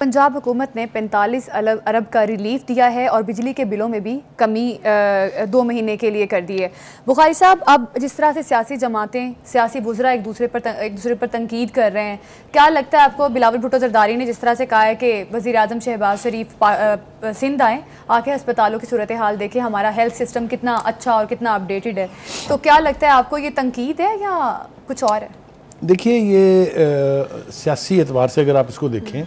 पंजाब हुकूमत ने 45 अरब का रिलीफ दिया है और बिजली के बिलों में भी कमी 2 महीने के लिए कर दी है। बुखारी साहब, अब जिस तरह से सियासी जमातें, सियासी बुज़रा एक दूसरे पर तनकीद कर रहे हैं, क्या लगता है आपको? बिलावल भुट्टो ज़रदारी ने जिस तरह से कहा है कि वज़ीर आज़म शहबाज शरीफ सिंध आएँ, आके अस्पतालों की सूरत हाल देखें, हमारा हेल्थ सिस्टम कितना अच्छा और कितना अपडेटेड है, तो क्या लगता है आपको ये तनकीद है या कुछ और है? देखिए, ये सियासी एतबार से अगर आप इसको देखें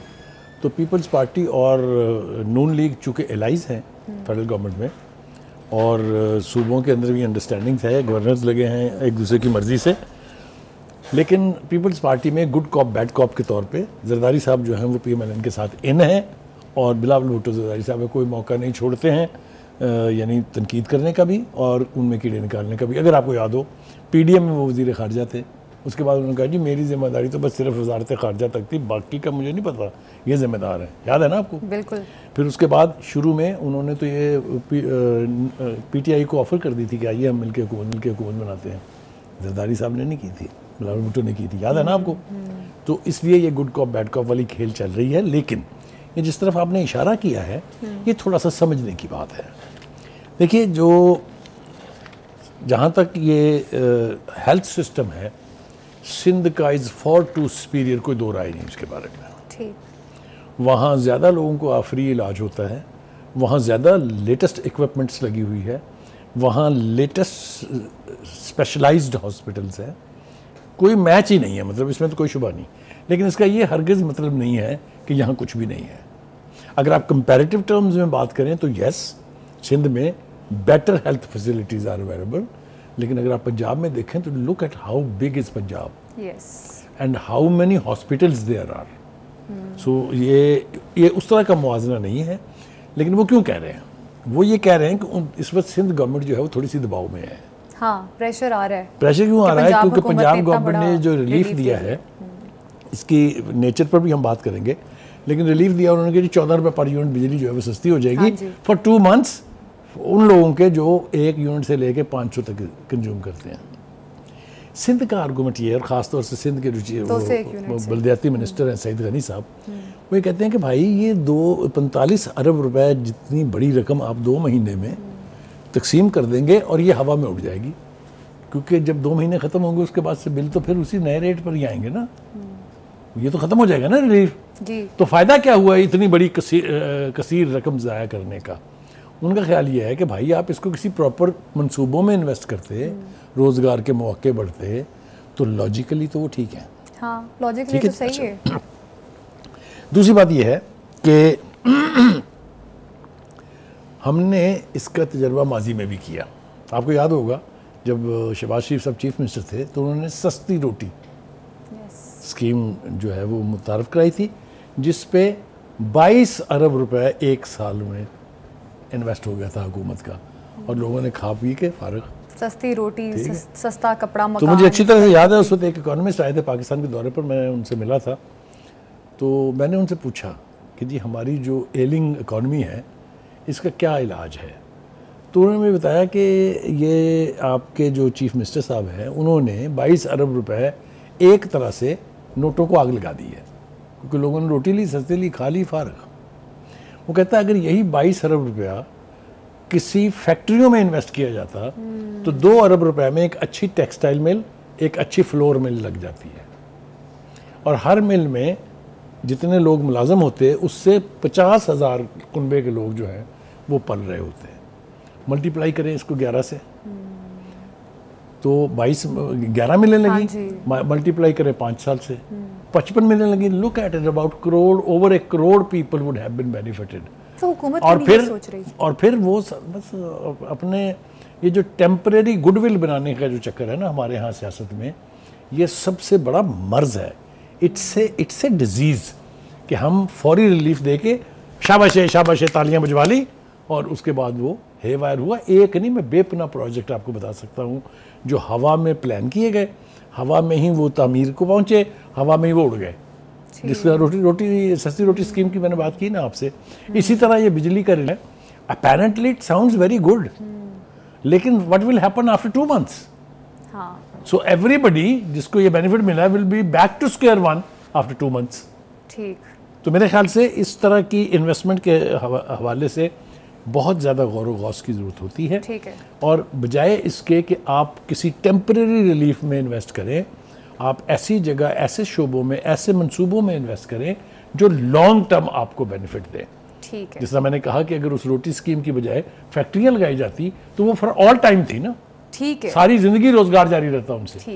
तो पीपल्स पार्टी और नून लीग चूँकि एलाइज हैं फेडरल गवर्नमेंट में, और सूबों के अंदर भी अंडरस्टैंडिंग्स है, गवर्नर्स लगे हैं एक दूसरे की मर्ज़ी से, लेकिन पीपल्स पार्टी में गुड कॉप बैड कॉप के तौर पे जरदारी साहब जो हैं वो PMLN के साथ इन हैं, और बिलावल भुट्टो जरदारी साहब कोई मौका नहीं छोड़ते हैं, यानी तनकीद करने का भी और उनमें कीड़े निकालने का भी। अगर आपको याद हो, PDM में वो वज़ीर ख़ारजा थे, उसके बाद उन्होंने कहा जी मेरी जिम्मेदारी तो बस सिर्फ वजारत ख़ारजा तक थी, बाकी का मुझे नहीं पता, ये ज़िम्मेदार है। याद है ना आपको? बिल्कुल। फिर उसके बाद शुरू में उन्होंने तो ये PTI को ऑफ़र कर दी थी कि आइए हम मिलकर हुकूमत बनाते हैं। जरदारी साहब ने नहीं की थी, बिलावल भुट्टो ने की थी, याद है ना आपको? तो इसलिए ये गुड कॉप बैड कॉप वाली खेल चल रही है। लेकिन ये जिस तरफ आपने इशारा किया है, ये थोड़ा सा समझने की बात है। देखिए, जो जहाँ तक ये हेल्थ सिस्टम है सिंध का इज़ फॉर टू सुपीरियर, कोई दो राय नहीं उसके बारे में। ठीक, वहाँ ज़्यादा लोगों को फ्री इलाज होता है, वहाँ ज़्यादा लेटेस्ट इक्विपमेंट्स लगी हुई है, वहाँ लेटेस्ट स्पेशलाइज्ड हॉस्पिटल्स हैं, कोई मैच ही नहीं है, मतलब इसमें तो कोई शुबा नहीं। लेकिन इसका ये हरगिज़ मतलब नहीं है कि यहाँ कुछ भी नहीं है। अगर आप कंपैरेटिव टर्म्स में बात करें तो यस, सिंध में better health facilities are available, लेकिन अगर आप पंजाब में देखें तो look at how big is Punjab and how many hospitals there are. So ये उस तरह का मुआवजा नहीं है। लेकिन वो क्यों कह रहे हैं? वो ये कह रहे हैं कि इस वक्त सिंध गवर्नमेंट जो है वो थोड़ी सी दबाव में है। हाँ, प्रेशर आ रहा है। प्रेशर क्यों आ रहा है? क्योंकि पंजाब गवर्नमेंट ने जो रिलीफ दिया है, इसकी नेचर पर भी हम बात करेंगे, लेकिन रिलीफ दिया उन्होंने कि 14 रुपये पर यूनिट बिजली जो है वो सस्ती हो जाएगी फॉर 2 मंथ्स उन लोगों के जो 1 यूनिट से लेके 500 तक कंज्यूम करते हैं। सिंध का आर्गूमेंट ये है, और ख़ासतौर से सिंध के बल्दियाती मिनिस्टर हैं सईद गनी साहब, वो ये कहते हैं कि भाई ये 45 अरब रुपए जितनी बड़ी रकम आप 2 महीने में तकसीम कर देंगे और ये हवा में उड़ जाएगी, क्योंकि जब 2 महीने ख़त्म होंगे उसके बाद से बिल तो फिर उसी नए रेट पर ही आएंगे ना, ये तो ख़त्म हो जाएगा ना रिलीफ। तो फ़ायदा क्या हुआ इतनी बड़ी कसीर रकम ज़ाया करने का? उनका ख्याल ये है कि भाई आप इसको किसी प्रॉपर मंसूबों में इन्वेस्ट करते, रोज़गार के मौके बढ़ते, तो लॉजिकली तो वो ठीक है। हाँ, लॉजिकली तो सही है। दूसरी बात ये है कि हमने इसका तजर्बा माजी में भी किया। आपको याद होगा जब शहबाज शरीफ साहब चीफ मिनिस्टर थे तो उन्होंने सस्ती रोटी स्कीम जो है वो मुतारफ़ कराई थी, जिस पे 22 अरब रुपए 1 साल में इन्वेस्ट हो गया था हुकूमत का, और लोगों ने खा पी के फारग। सस्ती रोटी, सस्ता कपड़ा, मकान। तो मुझे अच्छी तरह से याद है, उस वक्त एक इकोनॉमिस्ट आए थे पाकिस्तान के दौरे पर, मैं उनसे मिला था, तो मैंने उनसे पूछा कि जी हमारी जो एलिंग इकॉनमी है इसका क्या इलाज है? तो उन्होंने मुझे बताया कि ये आपके जो चीफ मिनिस्टर साहब हैं उन्होंने 22 अरब रुपए एक तरह से नोटों को आग लगा दी है, क्योंकि लोगों ने रोटी ली, सस्ती ली, खा ली, फारग। वो कहता है अगर यही 22 अरब रुपया किसी फैक्ट्रियों में इन्वेस्ट किया जाता तो 2 अरब रुपए में एक अच्छी टेक्सटाइल मिल, एक अच्छी फ्लोर मिल लग जाती है, और हर मिल में जितने लोग मुलाजम होते उससे 50,000 कुनबे के लोग जो हैं वो पल रहे होते हैं। मल्टीप्लाई करें इसको 11 से तो 11 मिलने लगी, मल्टीप्लाई करें 5 साल से 55 मिलने लगी। Look at it, about crore, over 1 crore people would have been benefited. तो हुकूमत और फिर वो बस अपने ये जो टेम्परेरी गुडविल बनाने का जो चक्कर है ना हमारे यहाँ सियासत में, ये सबसे बड़ा मर्ज है। इट्स ए डिजीज़ कि हम फौरी रिलीफ दे के शाबाश तालियां बजवा ली और उसके बाद वो हेवायर हुआ। एक नहीं, मैं बेपना प्रोजेक्ट आपको बता सकता हूँ जो हवा में प्लान किए गए, हवा में ही वो तामीर को पहुँचे, हवा में ही वो उड़ गए। जिसका रोटी सस्ती रोटी स्कीम की मैंने बात की ना आपसे, इसी तरह ये बिजली का relay, apparently it sounds very good, लेकिन what will happen after 2 months? So everybody जिसको ये बेनिफिट मिला will be back to square one after 2 months। ठीक, तो मेरे ख्याल से इस तरह की इन्वेस्टमेंट के हवाले से बहुत ज़्यादा गौर व गौस की ज़रूरत होती है। ठीक है। और बजाय इसके कि आप किसी टेम्परेरी रिलीफ में इन्वेस्ट करें, आप ऐसी जगह, ऐसे शोबों में, ऐसे मंसूबों में इन्वेस्ट करें जो लॉन्ग टर्म आपको बेनिफिट दें। ठीक है। जिस तरह मैंने कहा कि अगर उस रोटी स्कीम की बजाय फैक्ट्रियाँ लगाई जाती तो वो फॉर ऑल टाइम थी ना, ठीक है, सारी ज़िंदगी रोज़गार जारी रहता उनसे। ठीक